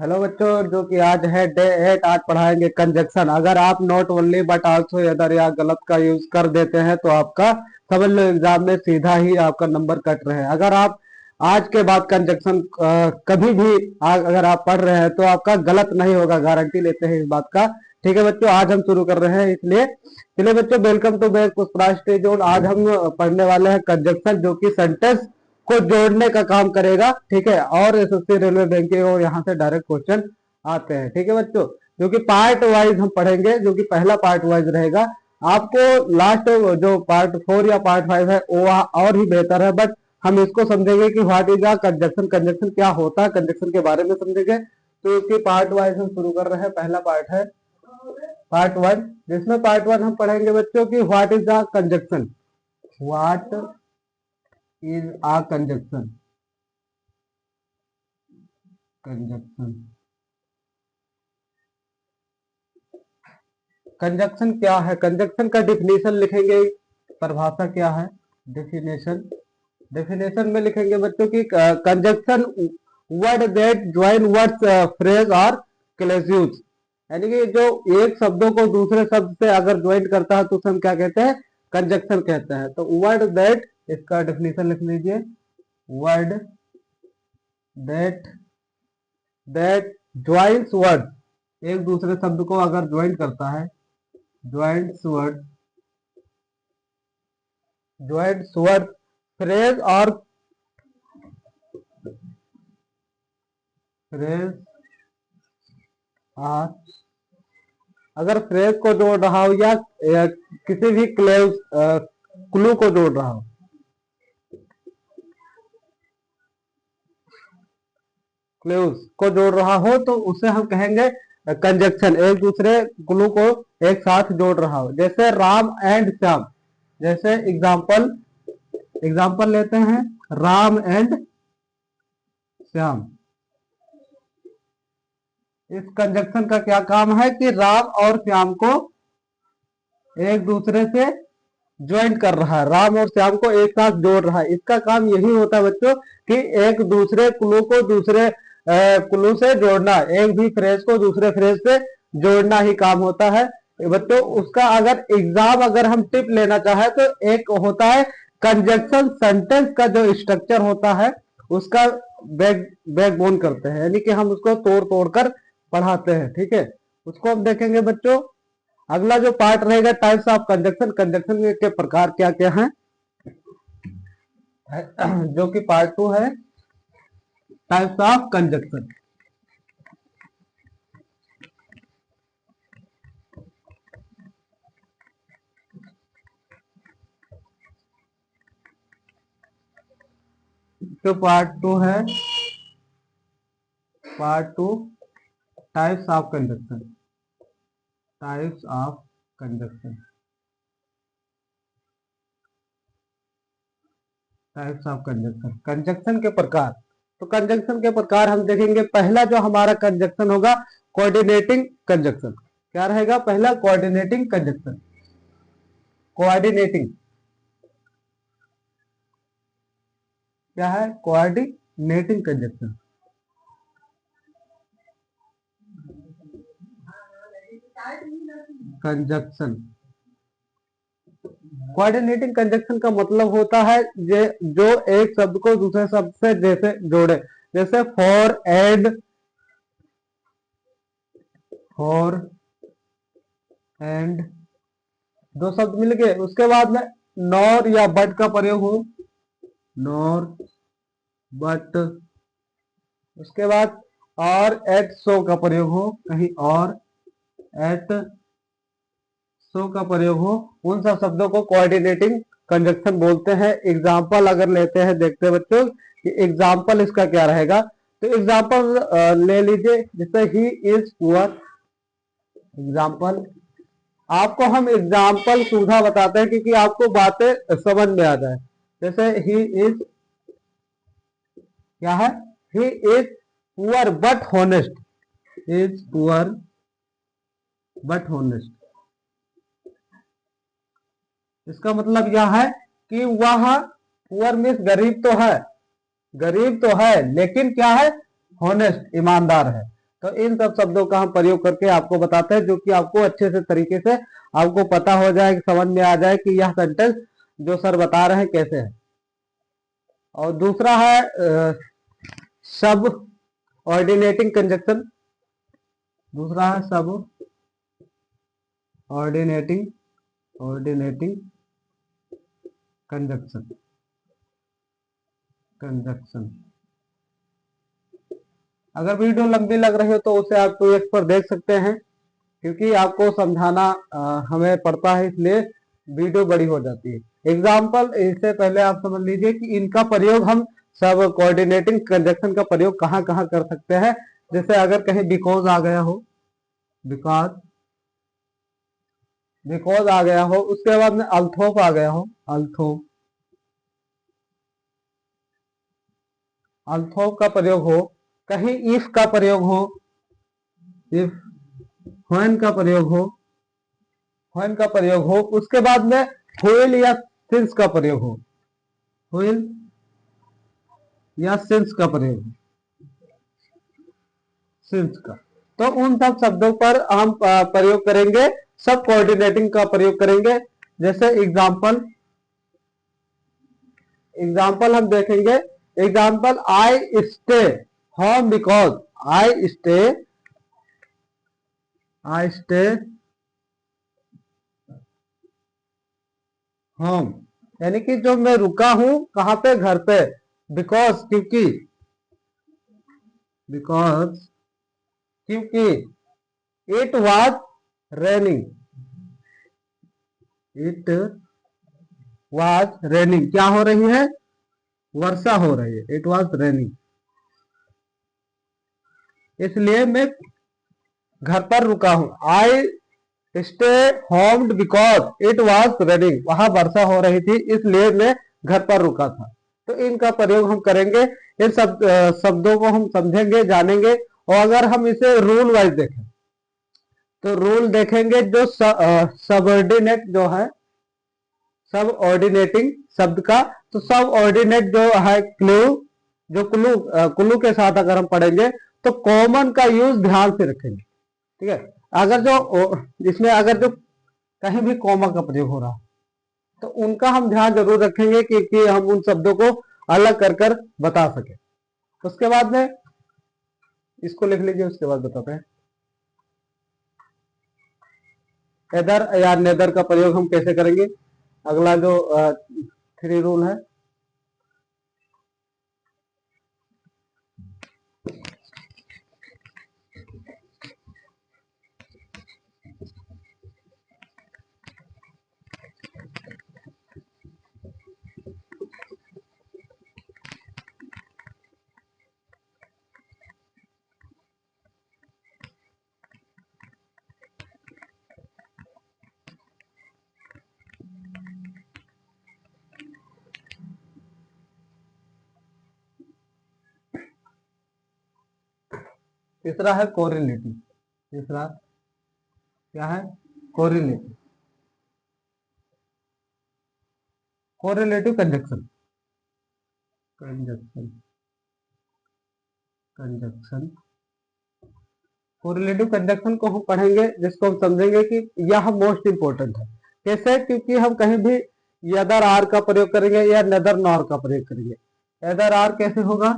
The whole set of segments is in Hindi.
हेलो बच्चों, जो कि आज है डे 8। आज पढ़ाएंगे कंजक्शन। अगर आप not only but also other या गलत का यूज कर देते हैं तो आपका समझ लो एग्जाम में सीधा ही आपका नंबर कट रहे हैं। अगर आप आज के बाद कंजक्शन कभी भी अगर आप पढ़ रहे हैं तो आपका गलत नहीं होगा, गारंटी लेते हैं इस बात का। ठीक है बच्चों, आज हम शुरू कर रहे हैं, इसलिए चलिए बच्चों, welcome to back Pushpraj study zone. आज हम पढ़ने वाले हैं कंजक्शन, जो कि सेंटेंस को जोड़ने का काम करेगा। ठीक है, और एसएससी रेलवे बैंकिंग और यहाँ से डायरेक्ट क्वेश्चन आते हैं। ठीक है बच्चों, जो कि पार्ट वाइज हम पढ़ेंगे, जो कि पहला पार्ट वाइज रहेगा। आपको लास्ट जो पार्ट 4 या पार्ट 5 है वो और ही बेहतर है, बट हम इसको समझेंगे कि what is a conjunction, conjunction क्या होता है, कंजक्शन के बारे में समझेंगे। तो इसके पार्ट वाइज हम शुरू कर रहे हैं। पहला पार्ट है पार्ट 1, जिसमें पार्ट 1 हम पढ़ेंगे बच्चों की what is a conjunction. What is a conjunction। Conjunction क्या है, कंजक्शन का डिफिनेशन लिखेंगे। परिभाषा क्या है, डेफिनेशन। डेफिनेशन में लिखेंगे बच्चों की conjunction word that join words, phrase और क्लेज्यूज, यानी कि जो एक शब्दों को दूसरे शब्द से अगर ज्वाइन करता है तो उसे हम क्या कहते हैं, कंजक्शन कहते हैं। तो वर्ड दैट, इसका डेफिनेशन लिख लीजिए। वर्ड दैट ज्वाइंस वर्ड, एक दूसरे शब्द को अगर ज्वाइन करता है, joints word, joints word, phrase और फ्रेज और अगर फ्रेज को जोड़ रहा हो या किसी भी क्लू को जोड़ रहा हो, क्लूज को जोड़ रहा हो तो उसे हम कहेंगे कंजक्शन। एक दूसरे क्लू को एक साथ जोड़ रहा हो, जैसे राम एंड श्याम। जैसे एग्जाम्पल लेते हैं, राम एंड श्याम। इस कंजक्शन का क्या काम है कि राम और श्याम को एक दूसरे से ज्वाइन कर रहा है, राम और श्याम को एक साथ जोड़ रहा है। इसका काम यही होता है बच्चों कि एक दूसरे क्लू को दूसरे क्लू से जोड़ना, एक भी फ्रेज को दूसरे फ्रेज से जोड़ना ही काम होता है बच्चों। उसका अगर एग्जाम अगर हम टिप लेना चाहे तो एक होता है कंजक्शन सेंटेंस का जो स्ट्रक्चर होता है उसका बैकबोन करते हैं, यानी कि हम उसको तोड़ तोड़ कर पढ़ाते हैं। ठीक है, उसको हम देखेंगे बच्चों। अगला जो पार्ट रहेगा टाइप्स ऑफ कंजक्शन, कंजक्शन के प्रकार क्या क्या हैं, जो कि पार्ट 2 है, टाइप्स ऑफ कंजक्शन। जो पार्ट 2 है, part 2 types of conjunction, types of conjunction, types of conjunction, conjunction के प्रकार। तो कंजक्शन के प्रकार हम देखेंगे। पहला जो हमारा कंजक्शन होगा कोऑर्डिनेटिंग कंजक्शन। क्या रहेगा पहला, कोऑर्डिनेटिंग कंजक्शन। कोऑर्डिनेटिंग क्या है, coordinating conjunction. Conjunction, coordinating conjunction का मतलब होता है जो एक शब्द को दूसरे शब्द से जैसे जोड़े, जैसे फॉर एंड दो शब्द मिल गए, उसके बाद में नॉर या बट का प्रयोग हो, नॉर बट, उसके बाद और एट सो का प्रयोग हो, कहीं और एट सो का प्रयोग हो, उन सब शब्दों को कोऑर्डिनेटिंग कंजक्शन बोलते हैं। एग्जाम्पल अगर लेते हैं, देखते हैं बच्चों कि एग्जाम्पल इसका क्या रहेगा। तो एग्जाम्पल ले लीजिए, जैसे ही इज पुअर। एग्जाम्पल आपको हम एग्जाम्पल सीधा बताते हैं क्योंकि आपको बातें समझ में आ जाए। जैसे ही इज क्या है, ही is poor but honest, is poor but honest. इसका मतलब यह है कि वह पुअर मीन्स गरीब तो है, गरीब तो है लेकिन क्या है, हॉनेस्ट, ईमानदार है। तो इन सब शब्दों का हम प्रयोग करके आपको बताते हैं, जो कि आपको अच्छे से तरीके से आपको पता हो जाए, समझ में आ जाए कि यह सेंटेंस जो सर बता रहे हैं कैसे है। और दूसरा है सब ऑर्डिनेटिंग कंजक्शन। दूसरा है सब ऑर्डिनेटिंग ऑर्डिनेटिंग कंजक्शन कंजक्शन। अगर वीडियो लंबी लग रही हो तो उसे आप 2x पर देख सकते हैं, क्योंकि आपको समझाना हमें पड़ता है, इसलिए वीडियो बड़ी हो जाती है। एग्जाम्पल, इससे पहले आप समझ लीजिए कि इनका प्रयोग हम सब कोऑर्डिनेटिंग कंजक्शन का प्रयोग कहाँ कहाँ कर सकते हैं। जैसे अगर कहीं बिकॉज आ गया हो, बिकॉज बिकॉज आ गया हो, उसके बाद में अल्थोप आ गया हो, अल्थोप अल्थोप का प्रयोग हो, कहीं इफ का प्रयोग हो, इफ व्हेन का प्रयोग हो, व्हेन का प्रयोग हो, उसके बाद में व्हिल या सिंस का प्रयोग हो, व्हिल या सिंस का प्रयोग हो, सिंस का। तो उन सब शब्दों पर हम प्रयोग करेंगे, सब कोऑर्डिनेटिंग का प्रयोग करेंगे। जैसे एग्जाम्पल एग्जाम्पल हम देखेंगे। Example, I stay home because I stay home, यानी कि जो मैं रुका हूं कहां पे, घर पे। बिकॉज बिकॉज क्योंकि it was raining, it was raining, क्या हो रही है, वर्षा हो रही है, इट वॉज रेनिंग, इसलिए मैं घर पर रुका हूं। I stay homed because it was raining, वहां वर्षा हो रही थी इसलिए मैं घर पर रुका था। तो इनका प्रयोग हम करेंगे, इन सब शब्दों को हम समझेंगे, जानेंगे। और अगर हम इसे रूल वाइज देखें तो रूल देखेंगे, जो सबऑर्डिनेट जो है, सब ऑर्डिनेटिंग शब्द का, तो सब ऑर्डिनेट जो है क्लू, जो क्लू के साथ अगर हम पढ़ेंगे तो कॉमन का यूज ध्यान से रखेंगे। ठीक है, अगर जो इसमें अगर जो कहीं भी कॉमा का प्रयोग हो रहा है तो उनका हम ध्यान जरूर रखेंगे कि हम उन शब्दों को अलग कर बता सके। उसके बाद में इसको लिख लीजिए, उसके बाद बताते हैं। एदर या नेदर का प्रयोग हम कैसे करेंगे, अगला जो 3 रूल है। तीसरा है कोरिलेटिव। तीसरा क्या है, correlative correlative conjunction conjunction conjunction correlative conjunction को हम पढ़ेंगे, जिसको हम समझेंगे कि यह मोस्ट इंपोर्टेंट है। कैसे, क्योंकि हम कहीं भी यदर आर का प्रयोग करेंगे या नदर नॉर का प्रयोग करेंगे। एदर आर कैसे होगा,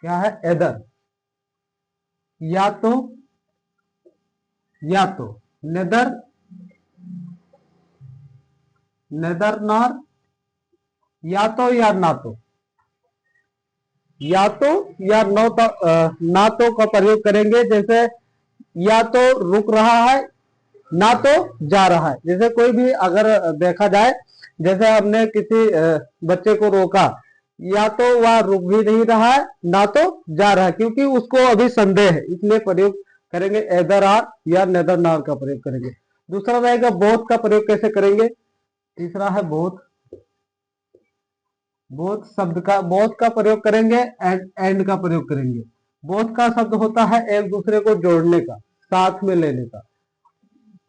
क्या है, एदर, या तो नेदर नेदर नॉर, या ना तो, या तो या नो तो ना तो का प्रयोग करेंगे। जैसे या तो रुक रहा है, ना तो जा रहा है। जैसे कोई भी अगर देखा जाए, जैसे हमने किसी बच्चे को रोका, या तो वह रुक भी नहीं रहा है, ना तो जा रहा है, क्योंकि उसको अभी संदेह है, इसलिए प्रयोग करेंगे एदर आर या नेदर नॉर का प्रयोग करेंगे। दूसरा रहेगा बोथ का प्रयोग कैसे करेंगे। तीसरा है बोथ। बोथ का प्रयोग करेंगे, एंड का प्रयोग करेंगे। बोथ का शब्द होता है एक दूसरे को जोड़ने का, साथ में लेने का।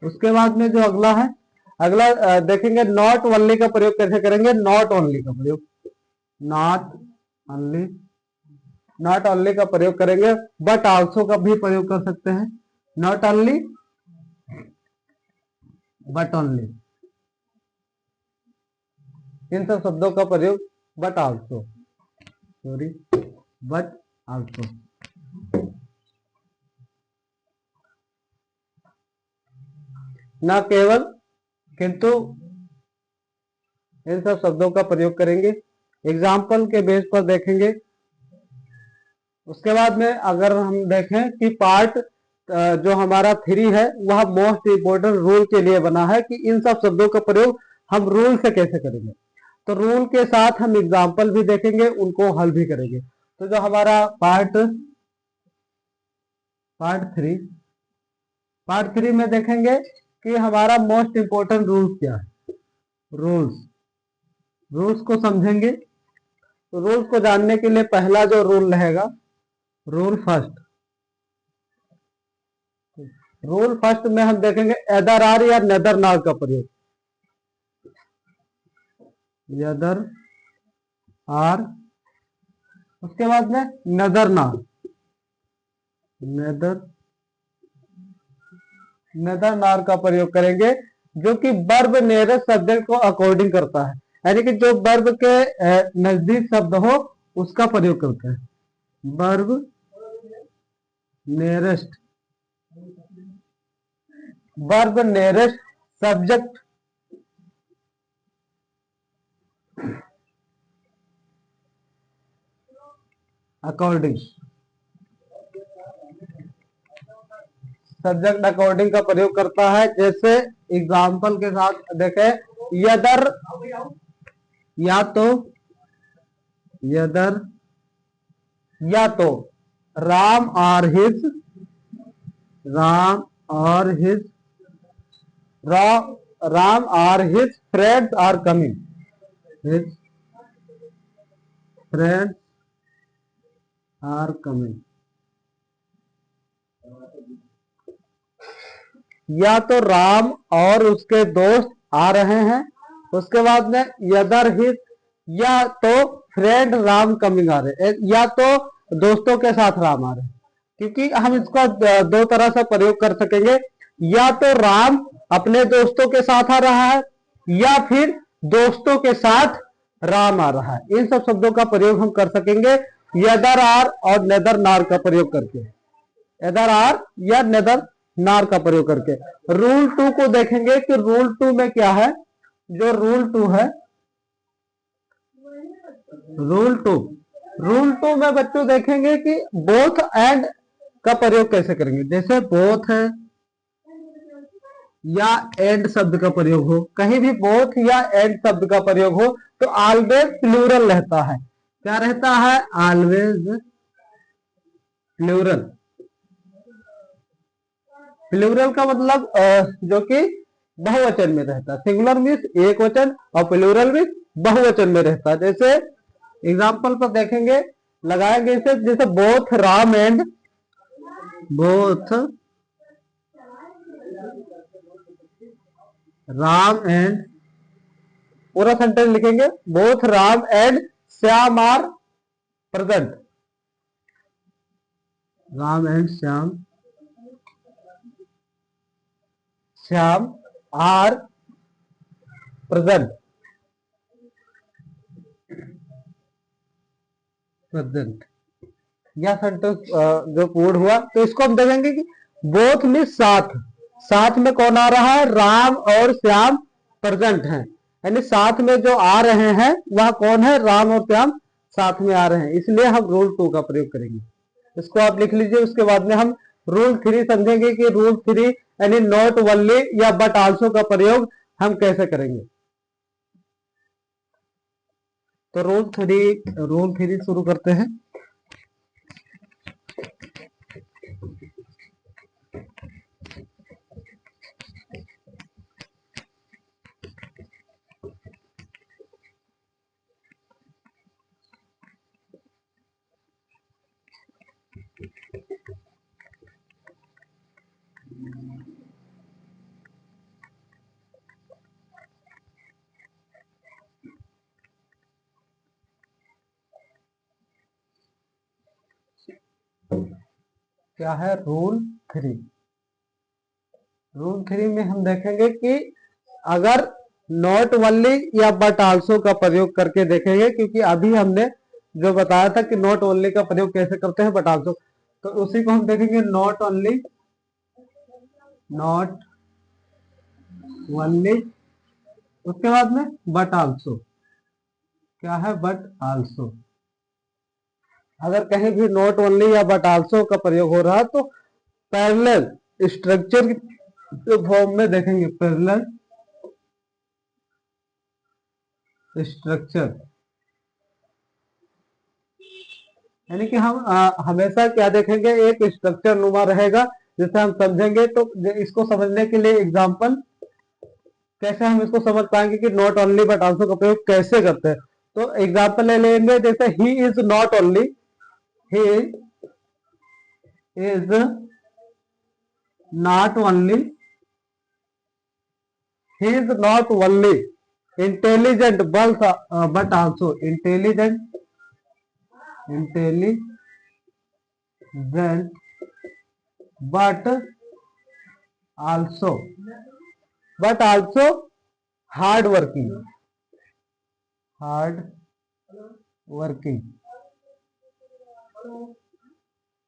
उसके बाद में जो अगला है, देखेंगे नॉट ओनली का प्रयोग कैसे करेंगे। नॉट ओनली का प्रयोग, नॉट ओनली, नॉट ओनली का प्रयोग करेंगे, बट आल्सो का भी प्रयोग कर सकते हैं। नॉट ओनली बट ओनली, इन सब शब्दों का प्रयोग but also, sorry, but also. ना केवल, किंतु, इन सब शब्दों का प्रयोग करेंगे। एग्जाम्पल के बेस पर देखेंगे। उसके बाद में अगर हम देखें कि पार्ट जो हमारा 3 है वह मोस्ट इंपोर्टेंट रूल के लिए बना है कि इन सब शब्दों का प्रयोग हम रूल से कैसे करेंगे। तो रूल के साथ हम एग्जाम्पल भी देखेंगे, उनको हल भी करेंगे। तो जो हमारा पार्ट थ्री में देखेंगे कि हमारा मोस्ट इंपोर्टेंट रूल क्या है। रूल्स रूल्स को समझेंगे। तो रूल्स को जानने के लिए पहला जो रूल रहेगा, रूल फर्स्ट। रूल फर्स्ट में हम देखेंगे एदर आर या नेदर नार का प्रयोग। एदर आर, उसके बाद में नेदर नार, नेदर नार का प्रयोग करेंगे, जो कि वर्ब नियरेस्ट सब्जेक्ट को अकॉर्डिंग करता है, यानी कि जो वर्ब के नजदीक शब्द हो उसका प्रयोग करते हैं। Verb nearest, verb nearest subject according, subject according का प्रयोग करता है। जैसे एग्जाम्पल के साथ देखें, यदर, या तो, यदर, या तो राम और हिज, राम और हिज, राम और his friends are coming, his friends are coming. या तो राम और उसके दोस्त आ रहे हैं, उसके बाद में यदर हिज, या तो फ्रेंड राम कमिंग आ रहे, या तो दोस्तों के साथ राम आ रहे हैं। क्योंकि हम इसका दो तरह से प्रयोग कर सकेंगे, या तो राम अपने दोस्तों के साथ आ रहा है, या फिर दोस्तों के साथ राम आ रहा है। इन सब शब्दों का प्रयोग हम कर सकेंगे यदर आर और नेदर नार का प्रयोग करके, एदर आर या नेदर नार का प्रयोग करके। रूल 2 को देखेंगे कि रूल 2 में क्या है। जो रूल 2 है, रूल 2 में बच्चों देखेंगे कि बोथ एंड का प्रयोग कैसे करेंगे। जैसे बोथ है या एंड शब्द का प्रयोग हो, कहीं भी बोथ या एंड शब्द का प्रयोग हो तो ऑलवेज प्लूरल रहता है। क्या रहता है? Always plural. प्लूरल का मतलब जो कि बहुवचन में रहता है। सिंगुलर मीन्स एक वचन और प्लूरल मीन्स बहुवचन में रहता है। जैसे एग्जाम्पल पर देखेंगे, लगाएंगे इसे, जैसे both Ram and, both Ram and, पूरा सेंटेंस लिखेंगे, both Ram and Shyam are present, Ram and Shyam, Shyam are present, present. यह सेंटेंस जो पूर्ण हुआ, तो इसको हम देखेंगे कि बोथ में साथ, साथ में कौन आ रहा है? राम और श्याम प्रेजेंट हैं, यानी साथ में जो आ रहे हैं वह कौन है? राम और श्याम साथ में आ रहे हैं। इसलिए हम रूल 2 का प्रयोग करेंगे। इसको आप लिख लीजिए। उसके बाद में हम रूल 3 समझेंगे कि रूल 3 यानी नॉट ओनली या बट आल्सो का प्रयोग हम कैसे करेंगे। तो रूल 3 शुरू करते हैं। क्या है, रूल 3। रूल 3 में हम देखेंगे कि अगर नॉट ओनली या बट आल्सो का प्रयोग करके देखेंगे, क्योंकि अभी हमने जो बताया था कि नॉट ओनली का प्रयोग कैसे करते हैं, बट आल्सो, तो उसी को हम देखेंगे। नॉट ओनली, नॉट ओनली, उसके बाद में बट आल्सो। क्या है, बट आल्सो। अगर कहीं भी नॉट ओनली या बट आल्सो का प्रयोग हो रहा है तो पैरेलल स्ट्रक्चर के फॉर्म में देखेंगे। पैरेलल स्ट्रक्चर यानी कि हम हमेशा क्या देखेंगे, एक स्ट्रक्चर नुमा रहेगा जिसे हम समझेंगे। तो इसको समझने के लिए एग्जांपल कैसे हम इसको समझ पाएंगे कि नॉट ओनली बट आल्सो का प्रयोग कैसे करते हैं। तो एग्जांपल ले लेंगे, जैसे he is not only, he is not only, he is not only intelligent but also intelligent, but also hard working, hard working।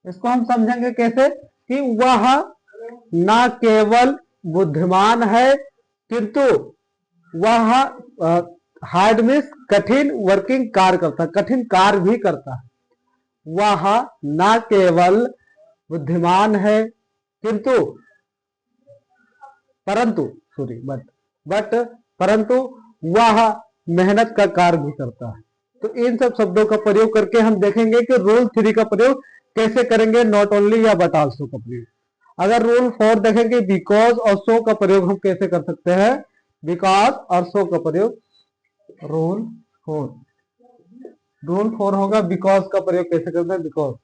इसको हम समझेंगे कैसे कि वह न केवल बुद्धिमान है किंतु वह हार्ड मीन्स कठिन वर्किंग कार्य करता है, कठिन कार्य भी करता है। वह न केवल बुद्धिमान है किंतु परंतु परंतु वह मेहनत का कार्य भी करता है। तो इन सब शब्दों का प्रयोग करके हम देखेंगे कि रूल 3 का प्रयोग कैसे करेंगे, नॉट ओनली या बट आल्सो का प्रयोग। अगर रूल 4 देखेंगे, बिकॉज और सो का प्रयोग हम कैसे कर सकते हैं, बिकॉज और सो का प्रयोग। रूल 4 होगा बिकॉज का प्रयोग कैसे करते हैं, बिकॉज,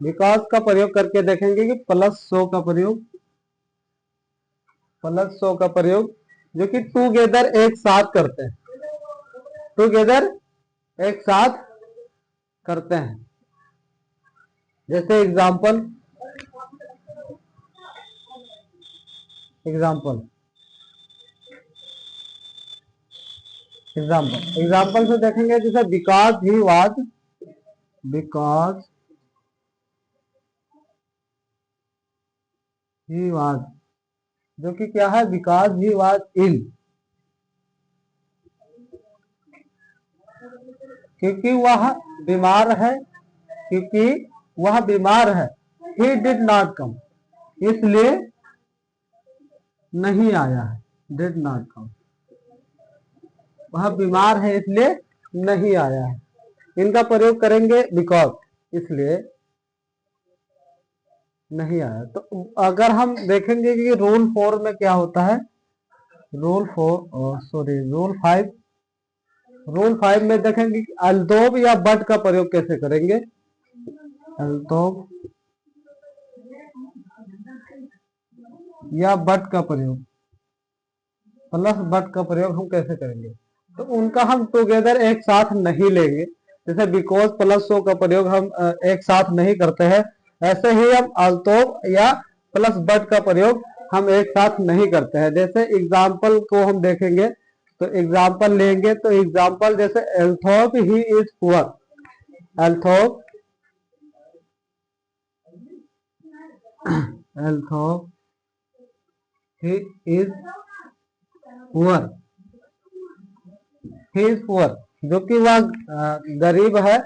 बिकॉज का प्रयोग करके देखेंगे कि प्लस सो का प्रयोग, जो कि टूगेदर एक साथ करते हैं, टूगेदर एक साथ करते हैं। जैसे एग्जाम्पल से देखेंगे, जैसे बिकॉज ही वाज, जो कि क्या है, बिकॉज ही वाज इल, क्योंकि वह बीमार है, ही डिड नॉट कम, इसलिए नहीं आया है, डिड नॉट कम, वह बीमार है इसलिए नहीं आया है। इनका प्रयोग करेंगे बिकॉज, इसलिए नहीं आया। तो अगर हम देखेंगे कि रूल 4 में क्या होता है, रूल 5 में देखेंगे कि अल्तोब या बट का प्रयोग कैसे करेंगे, अल्तोब या बट का प्रयोग, प्लस बट का प्रयोग हम कैसे करेंगे। तो उनका हम टुगेदर एक साथ नहीं लेंगे, जैसे बिकॉज प्लस सो का प्रयोग हम एक साथ नहीं करते हैं, ऐसे ही हम अल्तोब या प्लस बट का प्रयोग हम एक साथ नहीं करते हैं। जैसे एग्जाम्पल को हम देखेंगे, तो एग्जाम्पल लेंगे, तो एग्जाम्पल जैसे although he is poor, although he is poor, जो कि वह गरीब है।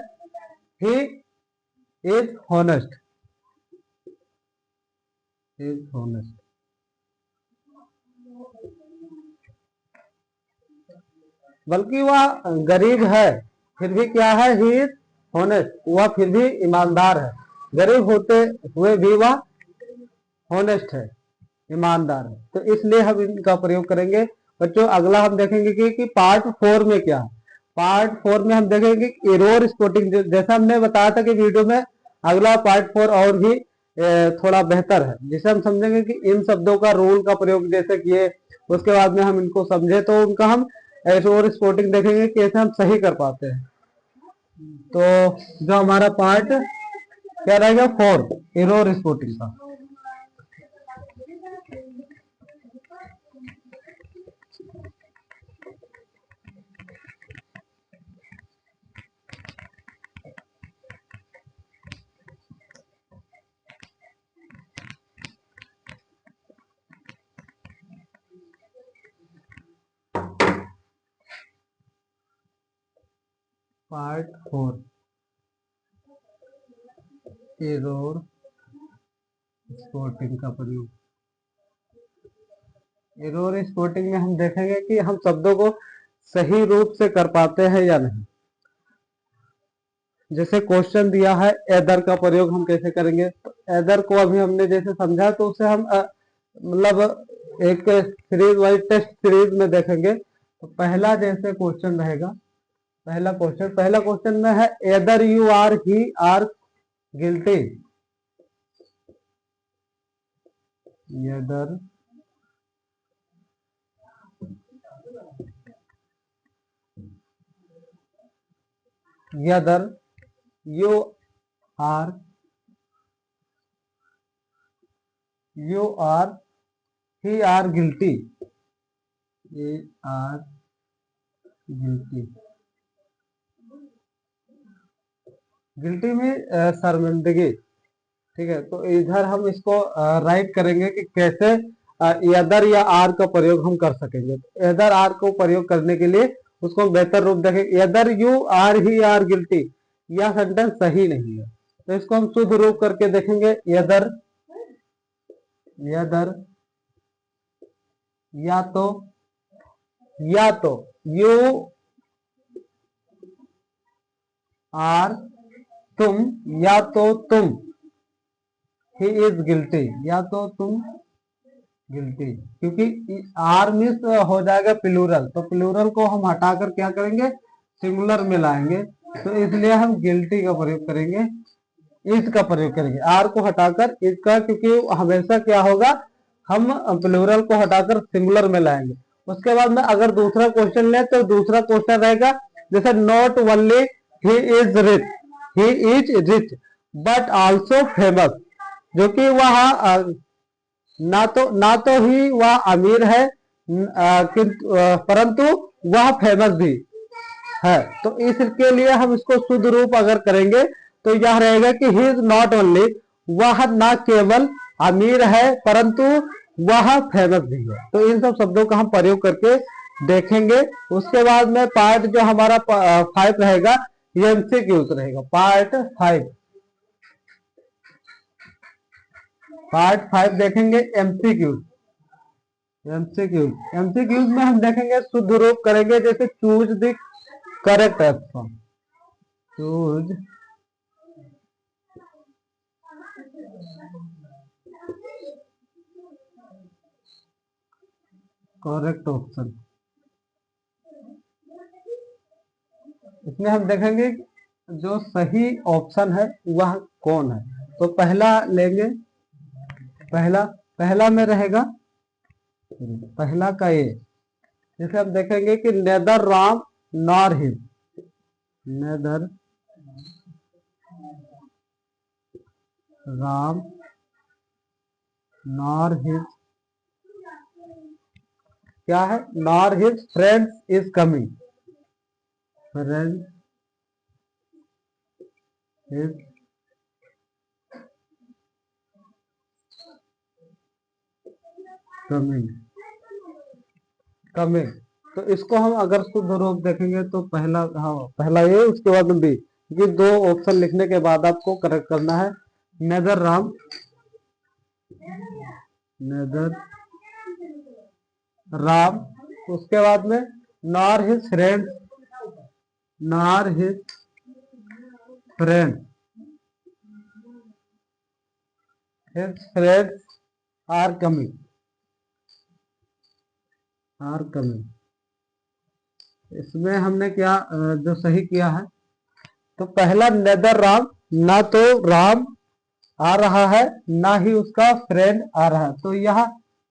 ही इज हॉनेस्ट, बल्कि वह गरीब है फिर भी क्या है, ही इज हॉनेस्ट, वह फिर भी ईमानदार है। गरीब होते हुए भी वह हॉनेस्ट है, ईमानदार है। तो इसलिए हम इनका प्रयोग करेंगे। बच्चों अगला हम देखेंगे कि पार्ट 4 में क्या है। पार्ट 4 में हम देखेंगे एरर स्पॉटिंग, जैसा हमने बताया था कि वीडियो में, अगला पार्ट 4 और भी थोड़ा बेहतर है, जिसे हम समझेंगे कि इन शब्दों का रूल का प्रयोग जैसे किए, उसके बाद में हम इनको समझे तो उनका हम एरर स्पॉटिंग देखेंगे कैसे हम सही कर पाते हैं। तो जो हमारा पार्ट क्या रहेगा, 4 एरर स्पॉटिंग का। पार्ट 4 एरर स्पॉटिंग का प्रयोग। एरर स्पॉटिंग में हम देखेंगे कि हम शब्दों को सही रूप से कर पाते हैं या नहीं। जैसे क्वेश्चन दिया है एदर का प्रयोग हम कैसे करेंगे, तो एदर को अभी हमने जैसे समझा, तो उसे हम मतलब एक सीरीज वाइज टेस्ट सीरीज में देखेंगे। तो पहला जैसे क्वेश्चन रहेगा, पहला क्वेश्चन में है either you are he are guilty, either either you are he are guilty, a are guilty, guilty में शर्मिंदगी। ठीक है, तो इधर हम इसको राइट करेंगे कि कैसे एदर या आर का प्रयोग हम कर सकेंगे। एदर आर को प्रयोग करने के लिए उसको बेहतर रूप देखेंगे। Either you are he are guilty, यह सेंटेंस सही नहीं है, तो इसको हम शुद्ध रूप करके देखेंगे। एदर एदर या तो यू आर तुम, या तो तुम, ही इज गिल्टी, या तो तुम गिल्टी, क्योंकि आर मिस हो जाएगा प्लूरल, तो प्लूरल को हम हटाकर क्या करेंगे, सिंगुलर में लाएंगे। तो इसलिए हम गिल्टी का प्रयोग करेंगे, इज का प्रयोग करेंगे, आर को हटाकर इज का, क्योंकि हमेशा क्या होगा, हम प्लूरल को हटाकर सिंगुलर में लाएंगे। उसके बाद में अगर दूसरा क्वेश्चन ले, तो दूसरा क्वेश्चन रहेगा जैसे not only he is rich, he is rich but also famous, जो कि वह ना तो ही वह अमीर है, किंतु परंतु वह फेमस भी है। तो इसके लिए हम इसको शुद्ध रूप अगर करेंगे तो यह रहेगा कि ही इज नॉट ओनली, वह न केवल अमीर है परंतु वह फेमस भी है। तो इन सब शब्दों का हम प्रयोग करके देखेंगे। उसके बाद में पार्ट जो हमारा 5 रहेगा, ये एमसीक्यूज रहेगा। पार्ट 5 देखेंगे एमसीक्यूज में हम देखेंगे, शुद्ध रूप करेंगे, जैसे choose the correct option, choose correct option. इसमें हम देखेंगे जो सही ऑप्शन है वह कौन है। तो पहला लेंगे, पहला में रहेगा, पहला का ये, जैसे हम देखेंगे कि neither Ram nor him, neither Ram nor his, क्या है, nor his friends is coming, friend is coming, तो इसको हम अगर शुद्ध रूप देखेंगे तो पहला, हाँ पहला ये, उसके बाद में बी, ये 2 ऑप्शन लिखने के बाद आपको करेक्ट करना है। नेदर राम, नेदर राम, उसके बाद में nor his friend, nor his friend, his friends are coming, are coming. इसमें हमने क्या जो सही किया है, तो पहला नेदर राम, ना तो राम आ रहा है ना ही उसका फ्रेंड आ रहा है, तो यह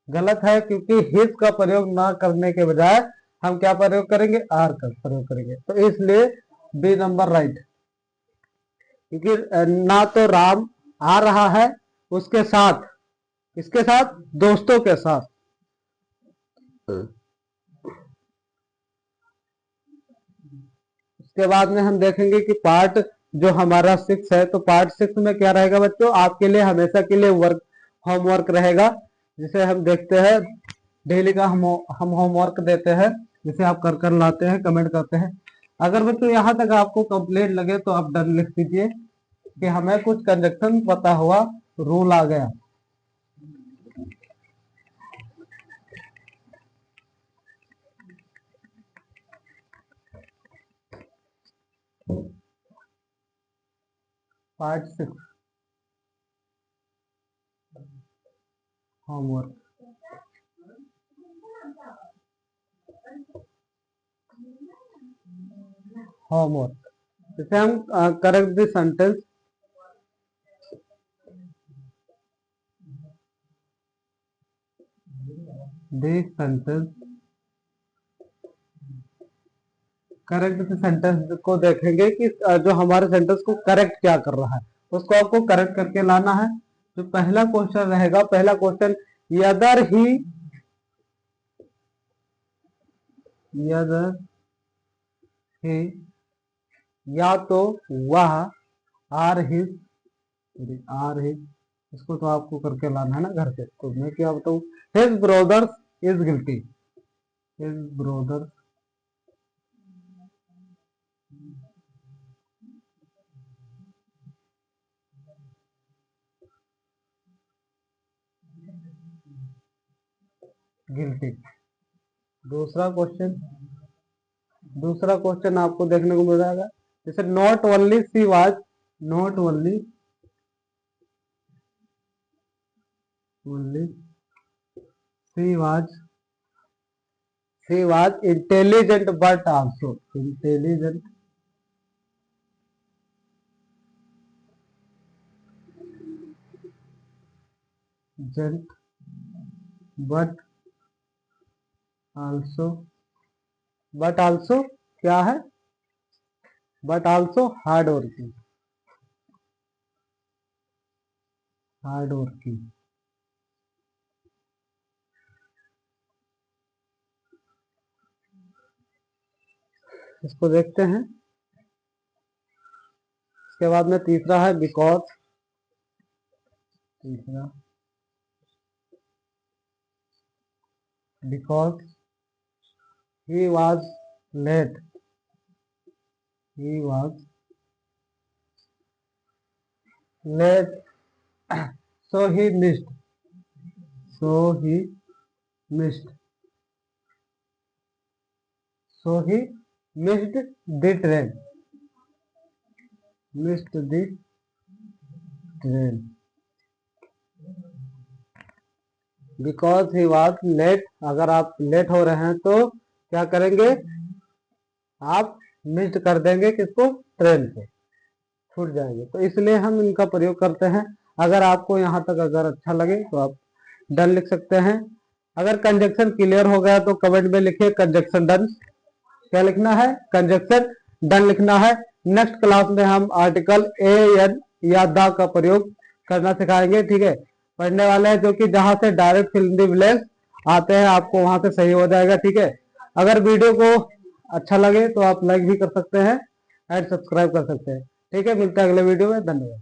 गलत है, क्योंकि हिज का प्रयोग ना करने के बजाय हम क्या प्रयोग करेंगे, आर का प्रयोग करेंगे। तो इसलिए बी नंबर राइट, क्योंकि ना तो राम आ रहा है उसके साथ, किसके साथ, दोस्तों के साथ। उसके बाद में हम देखेंगे कि पार्ट जो हमारा 6 है, तो पार्ट 6 में क्या रहेगा बच्चों, आपके लिए हमेशा के लिए होमवर्क रहेगा, जिसे हम देखते हैं डेली का हम होमवर्क देते हैं, जिसे आप कर कर लाते हैं, कमेंट करते हैं। अगर बच्चों यहाँ तक आपको कंप्लीट लगे तो आप डन लिख दीजिए कि हमें कुछ कंजक्शन पता हुआ, रूल आ गया। Part 6 homework. होमवर्क जैसे हम correct the sentence, correct sentence को देखेंगे कि जो हमारे सेंटेंस को करेक्ट क्या कर रहा है, उसको आपको करेक्ट करके लाना है। जो पहला क्वेश्चन रहेगा, पहला क्वेश्चन, यदर ही या तो वह, आर हिज, इसको तो आपको करके लाना है ना घर से। तो मैं क्या बताऊं, his brothers is guilty, his brothers guilty. दूसरा क्वेश्चन आपको देखने को मिल जाएगा, जैसे not only she was, not only she was intelligent but also intelligent gent but also, but also क्या है, बट आल्सो हार्ड वर्किंग। इसको देखते हैं। इसके बाद में तीसरा है बिकॉज, तीसरा because he was late, he was late so he missed, so he missed so he missed the train, missed the train because he was late. अगर आप लेट हो रहे हैं तो क्या करेंगे, आप मिस्ड कर देंगे किसको, ट्रेन को, छूट जाएंगे। तो इसलिए हम इनका प्रयोग करते हैं। अगर आपको यहाँ तक अगर अच्छा लगे तो आप डन लिख सकते हैं। अगर कंजक्शन क्लियर हो गया तो कमेंट में लिखिए कंजक्शन डन। क्या लिखना है, कंजक्शन डन लिखना है। नेक्स्ट क्लास में हम आर्टिकल ए एन या द का प्रयोग करना सिखाएंगे, ठीक है। पढ़ने वाले हैं जो कि जहां से direct fill in the blanks आते हैं, आपको वहां से सही हो जाएगा, ठीक है। अगर वीडियो को अच्छा लगे तो आप लाइक भी कर सकते हैं एंड सब्सक्राइब कर सकते हैं, ठीक है। मिलते हैं अगले वीडियो में, धन्यवाद।